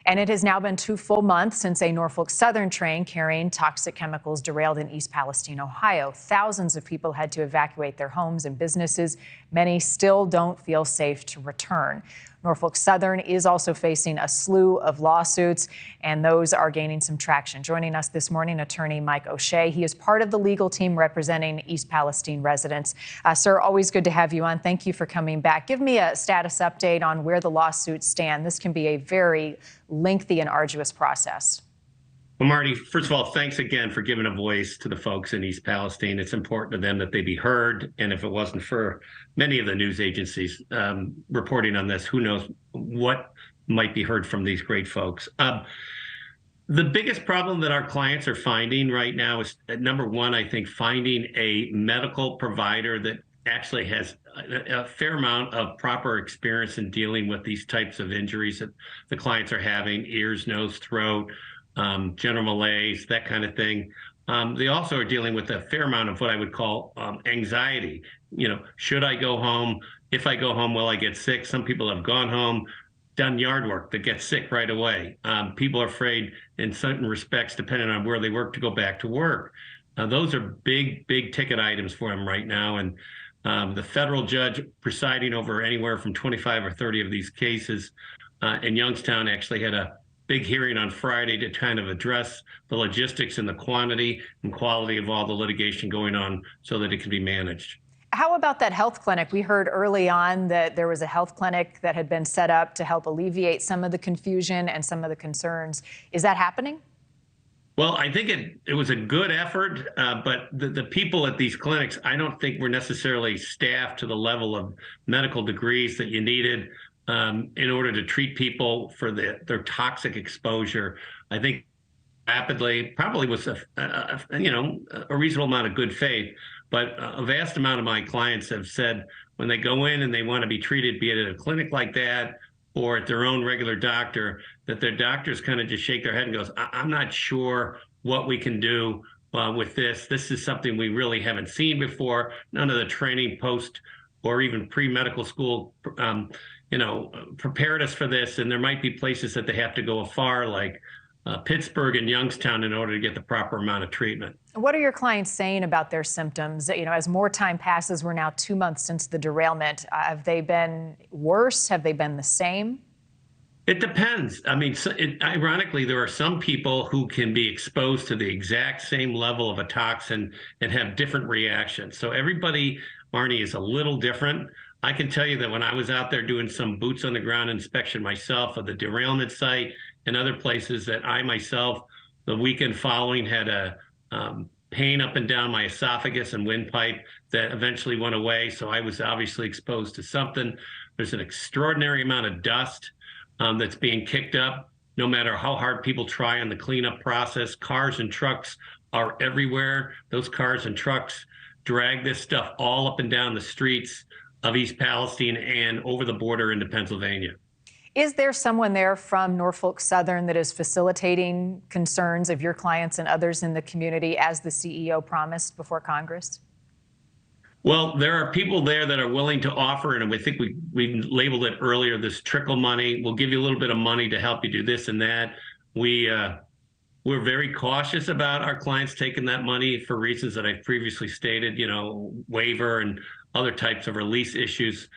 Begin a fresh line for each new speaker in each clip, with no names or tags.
And it has now been 2 full months since a Norfolk Southern train carrying toxic chemicals derailed in East Palestine, Ohio. Thousands of people had to evacuate their homes and businesses. Many still don't feel safe to return. Norfolk Southern is also facing a slew of lawsuits, and those are gaining some traction. Joining us this morning, attorney Mike O'Shea. He is part of the legal team representing East Palestine residents. Sir, always good to have you on. Thank you for coming back. Give me a status update on where the lawsuits stand. This can be a very lengthy and arduous process.
Well, Marty, first of all, thanks again for giving a voice to the folks in East Palestine. It's important to them that they be heard. And if it wasn't for many of the news agencies reporting on this, who knows what might be heard from these great folks. The biggest problem that our clients are finding right now is, number one, I think finding a medical provider that actually has a fair amount of proper experience in dealing with these types of injuries that the clients are having: ears, nose, throat, general malaise, that kind of thing. They also are dealing with a fair amount of what I would call anxiety. You know, should I go home? If I go home, will I get sick? Some people have gone home, done yard work, that get sick right away. People are afraid in certain respects, depending on where they work, to go back to work. Those are big ticket items for them right now. And the federal judge presiding over anywhere from 25 or 30 of these cases in Youngstown actually had a big hearing on Friday to kind of address the logistics and the quantity and quality of all the litigation going on so that it can be managed.
How about that health clinic? We heard early on that there was a health clinic that had been set up to help alleviate some of the confusion and some of the concerns. Is that happening?
Well, I think it was a good effort, but the people at these clinics, I don't think were necessarily staffed to the level of medical degrees that you needed in order to treat people for their toxic exposure. I think rapidly probably was a reasonable amount of good faith, but a vast amount of my clients have said when they go in and they want to be treated, be it at a clinic like that or at their own regular doctor, that their doctors kind of just shake their head and goes, I'm not sure what we can do with this. This is something we really haven't seen before. None of the training post or even pre-medical school prepared us for this. And there might be places that they have to go afar, like Pittsburgh and Youngstown, in order to get the proper amount of treatment.
What are your clients saying about their symptoms? You know, as more time passes, we're now 2 months since the derailment. Have they been worse? Have they been the same?
It depends. I mean, ironically, there are some people who can be exposed to the exact same level of a toxin and have different reactions. So everybody, Marni, is a little different. I can tell you that when I was out there doing some boots on the ground inspection myself of the derailment site and other places, that I myself, the weekend following, had a pain up and down my esophagus and windpipe that eventually went away. So I was obviously exposed to something. There's an extraordinary amount of dust that's being kicked up, no matter how hard people try on the cleanup process. Cars and trucks are everywhere. Those cars and trucks drag this stuff all up and down the streets of East Palestine and over the border into Pennsylvania.
Is there someone there from Norfolk Southern that is facilitating concerns of your clients and others in the community, as the CEO promised before Congress?
Well, there are people there that are willing to offer, and I think we labeled it earlier, this trickle money. We'll give you a little bit of money to help you do this and that. We're very cautious about our clients taking that money for reasons that I've previously stated, waiver and other types of release issues.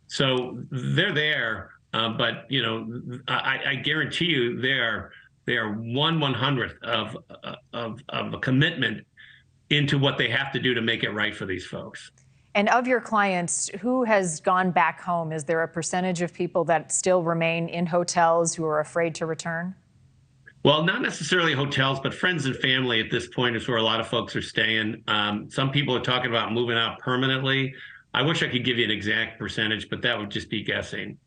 So they're there, but I guarantee you they are 1/100th of a commitment into what they have to do to make it right for these folks.
And of your clients, who has gone back home? Is there a percentage of people that still remain in hotels who are afraid to return?
Well, not necessarily hotels, but friends and family at this point is where a lot of folks are staying. Some people are talking about moving out permanently. I wish I could give you an exact percentage, but that would just be guessing.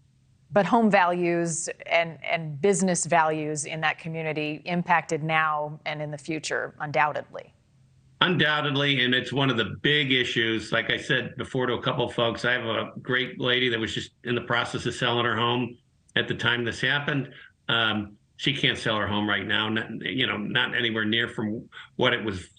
But home values and business values in that community impacted now and in the future, undoubtedly.
Undoubtedly, and it's one of the big issues. Like I said before to a couple of folks, I have a great lady that was just in the process of selling her home at the time this happened. She can't sell her home right now, not anywhere near from what it was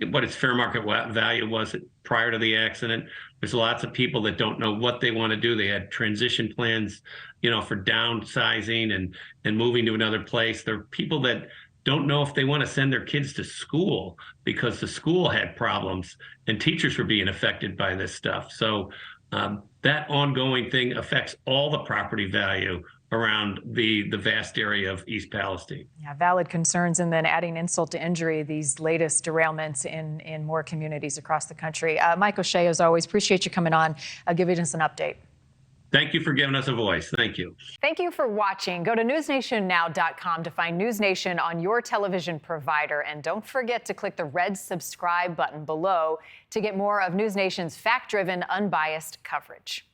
what its fair market value was prior to the accident. There's lots of people that don't know what they want to do. They had transition plans, for downsizing and moving to another place. There are people that don't know if they want to send their kids to school because the school had problems and teachers were being affected by this stuff. So that ongoing thing affects all the property value around the vast area of East Palestine.
Yeah, valid concerns. And then adding insult to injury, these latest derailments in more communities across the country. Mike O'Shea, as always, appreciate you coming on, giving us an update.
Thank you for giving us a voice. Thank you.
Thank you for watching. Go to newsnationnow.com to find NewsNation on your television provider. And don't forget to click the red subscribe button below to get more of NewsNation's fact-driven, unbiased coverage.